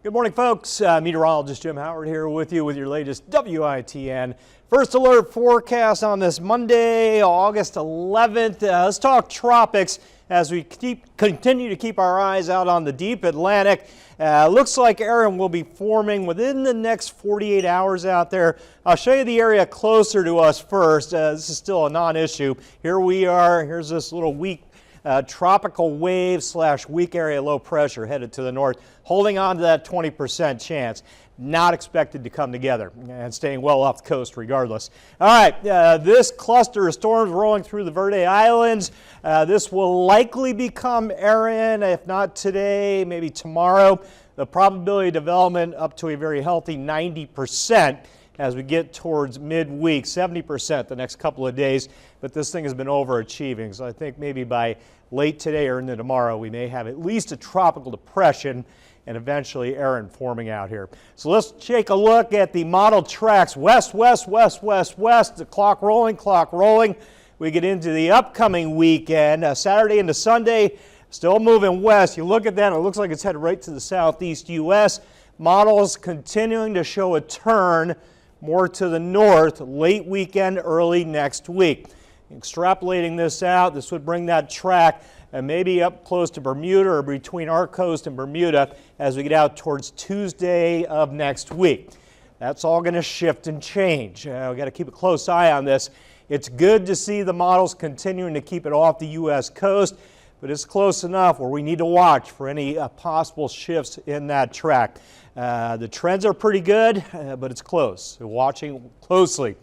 Good morning, folks. Meteorologist Jim Howard here with you with your latest WITN First Alert forecast on this Monday, August 11th. Let's talk tropics as we continue to keep our eyes out on the deep Atlantic. Looks like air will be forming within the next 48 hours out there. I'll show you the area closer to us first. This is still a non-issue. Here we are. Here's this little weak tropical wave / weak area low pressure headed to the north, holding on to that 20% chance. Not expected to come together and staying well off the coast regardless. All right, this cluster of storms rolling through the Verde Islands. This will likely become Erin, if not today, maybe tomorrow. The probability of development up to a very healthy 90% as we get towards midweek, 70% the next couple of days. But this thing has been overachieving, so I think maybe by late today or into tomorrow we may have at least a tropical depression and eventually Erin forming out here. So let's take a look at the model tracks. West, west, west, west, west. The clock rolling. We get into the upcoming weekend, Saturday into Sunday, still moving west. You look at that, it looks like it's headed right to the southeast U.S. Models continuing to show a turn more to the north late weekend, early next week. Extrapolating this out, this would bring that track maybe up close to Bermuda or between our coast and Bermuda as we get out towards Tuesday of next week. That's all going to shift and change. We've got to keep a close eye on this. It's good to see the models continuing to keep it off the U.S. coast, but it's close enough where we need to watch for any possible shifts in that track. The trends are pretty good, but it's close. We're watching closely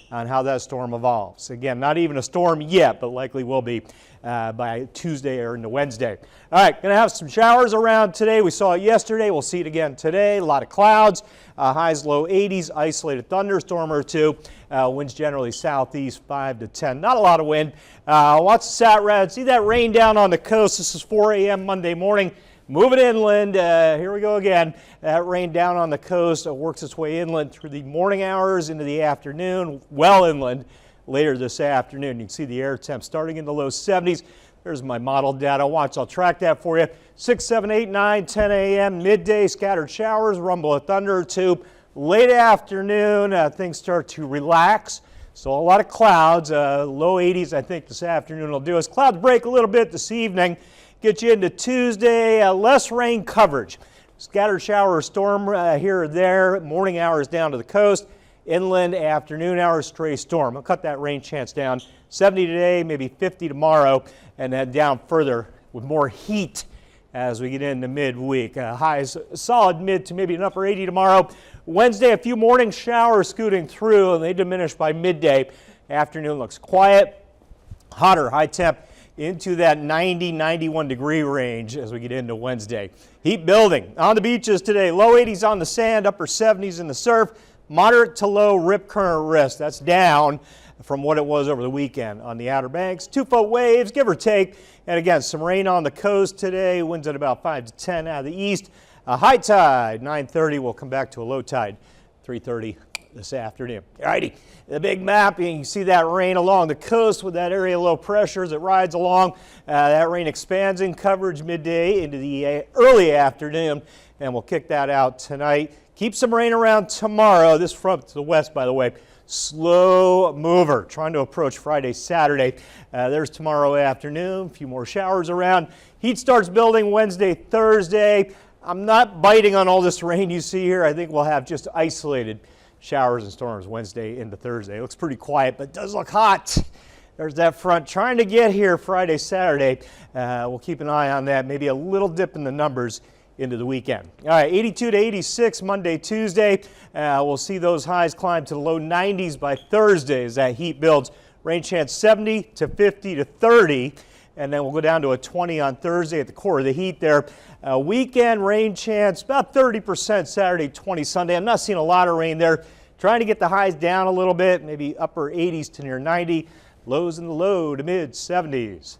on how that storm evolves. Again, not even a storm yet, but likely will be by Tuesday or into Wednesday. All right, going to have some showers around today. We saw it yesterday. We'll see it again today. A lot of clouds, highs low 80s, isolated thunderstorm or two. Winds generally southeast 5 to 10. Not a lot of wind. Watch the sat rad. See that rain down on the coast. This is 4 a.m. Monday morning. Moving inland, here we go again. That rain down on the coast works its way inland through the morning hours into the afternoon, well inland later this afternoon. You can see the air temp starting in the low 70s. There's my model data. Watch, I'll track that for you. 6, 7, 8, 9, 10 a.m. midday, scattered showers, rumble of thunder or two. Late afternoon, things start to relax. So a lot of clouds, low 80s I think this afternoon will do us. Clouds break a little bit this evening. Get you into Tuesday, less rain coverage. Scattered shower or storm here or there, morning hours down to the coast, inland afternoon hours, stray storm. I'll cut that rain chance down. 70 today, maybe 50 tomorrow, and then down further with more heat as we get into midweek. Highs solid mid to maybe an upper 80 tomorrow. Wednesday, a few morning showers scooting through, and they diminish by midday. Afternoon looks quiet, hotter, high temp into that 90, 91 degree range as we get into Wednesday. Heat building on the beaches today. Low 80s on the sand, upper 70s in the surf. Moderate to low rip current risk. That's down from what it was over the weekend on the Outer Banks. 2-foot waves, give or take. And again, some rain on the coast today. Winds at about 5 to 10 out of the east. A high tide, 9:30. We'll come back to a low tide, 3:30 this afternoon. All righty, the big map, you can see that rain along the coast with that area low pressure as it rides along. That rain expands in coverage midday into the early afternoon, and we'll kick that out tonight. Keep some rain around tomorrow. This front to the west, by the way, slow mover, trying to approach Friday, Saturday. There's tomorrow afternoon, a few more showers around. Heat starts building Wednesday, Thursday. I'm not biting on all this rain you see here. I think we'll have just isolated showers and storms Wednesday into Thursday. It looks pretty quiet, but it does look hot. There's that front trying to get here Friday, Saturday. We'll keep an eye on that. Maybe a little dip in the numbers into the weekend. All right, 82 to 86 Monday, Tuesday. We'll see those highs climb to the low 90s by Thursday as that heat builds. Rain chance 70 to 50 to 30. And then we'll go down to a 20 on Thursday at the core of the heat there. Weekend rain chance about 30% Saturday, 20 Sunday. I'm not seeing a lot of rain there. Trying to get the highs down a little bit, maybe upper 80s to near 90. Lows in the low to mid 70s.